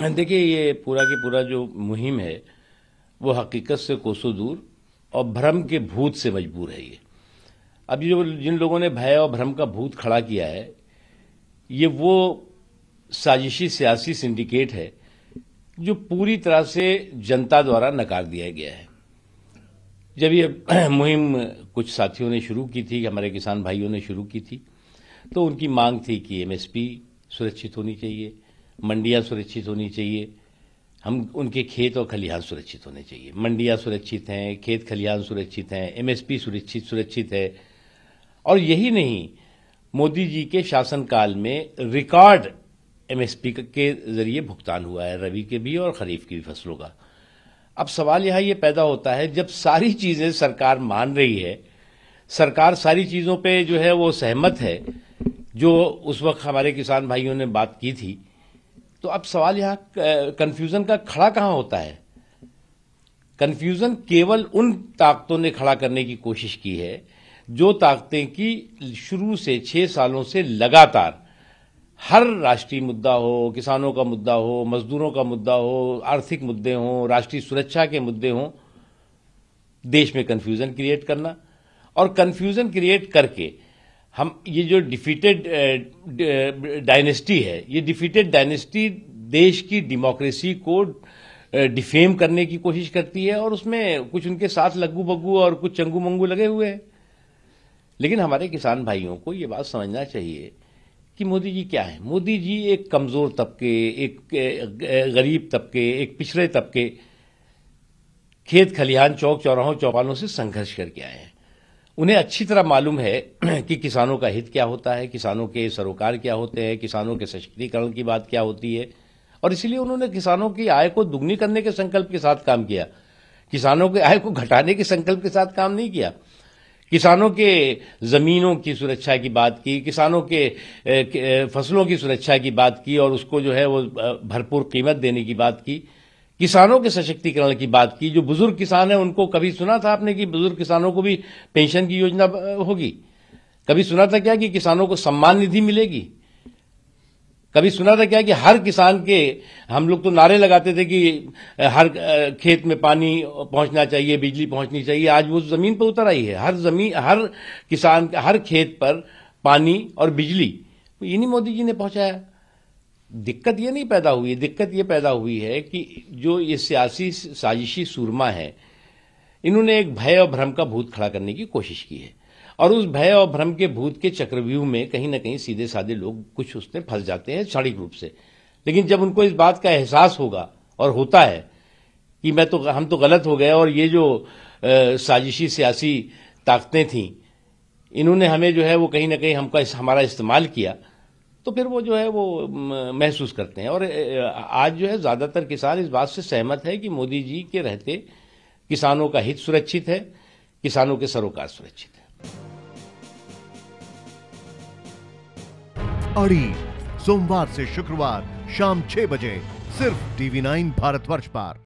देखिए, ये पूरा की पूरा जो मुहिम है वो हकीकत से कोसों दूर और भ्रम के भूत से मजबूर है। ये अब जो जिन लोगों ने भय और भ्रम का भूत खड़ा किया है, ये वो साजिशी सियासी सिंडिकेट है जो पूरी तरह से जनता द्वारा नकार दिया गया है। जब ये मुहिम कुछ साथियों ने शुरू की थी, हमारे किसान भाइयों ने शुरू की थी, तो उनकी मांग थी कि एमएसपी सुरक्षित होनी चाहिए, मंडियां सुरक्षित होनी चाहिए, हम उनके खेत और खलिहान सुरक्षित होने चाहिए। मंडियां सुरक्षित हैं, खेत खलिहान सुरक्षित हैं, एमएसपी सुरक्षित है। और यही नहीं, मोदी जी के शासनकाल में रिकॉर्ड एमएसपी के जरिए भुगतान हुआ है, रबी के भी और खरीफ की भी फसलों का। अब सवाल यहाँ ये पैदा होता है, जब सारी चीजें सरकार मान रही है, सरकार सारी चीजों पे जो है वो सहमत है, जो उस वक्त हमारे किसान भाइयों ने बात की थी, तो अब सवाल यहाँ कंफ्यूजन का खड़ा कहाँ होता है? कंफ्यूजन केवल उन ताकतों ने खड़ा करने की कोशिश की है जो ताकतें की शुरू से 6 सालों से लगातार हर राष्ट्रीय मुद्दा हो, किसानों का मुद्दा हो, मजदूरों का मुद्दा हो, आर्थिक मुद्दे हों, राष्ट्रीय सुरक्षा के मुद्दे हों, देश में कंफ्यूजन क्रिएट करना। और कंफ्यूजन क्रिएट करके हम ये जो डिफीटेड डायनेस्टी है, ये डिफीटेड डायनेस्टी देश की डेमोक्रेसी को डिफेम करने की कोशिश करती है, और उसमें कुछ उनके साथ लग्गू बग्गू और कुछ चंगू मंगू लगे हुए हैं। लेकिन हमारे किसान भाइयों को ये बात समझना चाहिए कि मोदी जी क्या है। मोदी जी एक कमजोर तबके, एक गरीब तबके, एक पिछड़े तबके, खेत खलिहान चौक चौराहों चौपालों से संघर्ष करके आए हैं। उन्हें अच्छी तरह मालूम है कि किसानों का हित क्या होता है, किसानों के सरोकार क्या होते हैं, किसानों के सशक्तिकरण की बात क्या होती है, और इसलिए उन्होंने किसानों की आय को दुगनी करने के संकल्प के साथ काम किया। किसानों की आय को घटाने के संकल्प के साथ काम नहीं किया। किसानों के जमीनों की सुरक्षा की बात की, किसानों के फसलों की सुरक्षा की बात की, और उसको जो है वो भरपूर कीमत देने की बात की। किसानों के सशक्तिकरण की बात की। जो बुजुर्ग किसान हैं, उनको कभी सुना था आपने कि बुजुर्ग किसानों को भी पेंशन की योजना होगी? कभी सुना था क्या कि किसानों को सम्मान निधि मिलेगी? कभी सुना था क्या कि हर किसान के, हम लोग तो नारे लगाते थे कि हर खेत में पानी पहुंचना चाहिए, बिजली पहुंचनी चाहिए। आज वो जमीन पर उतर आई है। हर किसान, हर खेत पर पानी और बिजली इन्हीं मोदी जी ने पहुंचाया। दिक्कत ये नहीं पैदा हुई, दिक्कत ये पैदा हुई है कि जो ये सियासी साजिशी सूरमा है, इन्होंने एक भय और भ्रम का भूत खड़ा करने की कोशिश की है, और उस भय और भ्रम के भूत के चक्रव्यूह में कहीं ना कहीं सीधे साधे लोग कुछ उसमें फंस जाते हैं क्षणिक रूप से। लेकिन जब उनको इस बात का एहसास होगा और होता है कि हम तो गलत हो गए, और ये जो साजिशी सियासी ताकतें थीं, इन्होंने हमें जो है वो कहीं ना कहीं हमारा इस्तेमाल किया, तो फिर वो जो है वो महसूस करते हैं। और आज जो है ज्यादातर किसान इस बात से सहमत है कि मोदी जी के रहते किसानों का हित सुरक्षित है, किसानों के सरोकार सुरक्षित है। अड़ी सोमवार से शुक्रवार शाम 6 बजे सिर्फ TV9 भारतवर्ष पर।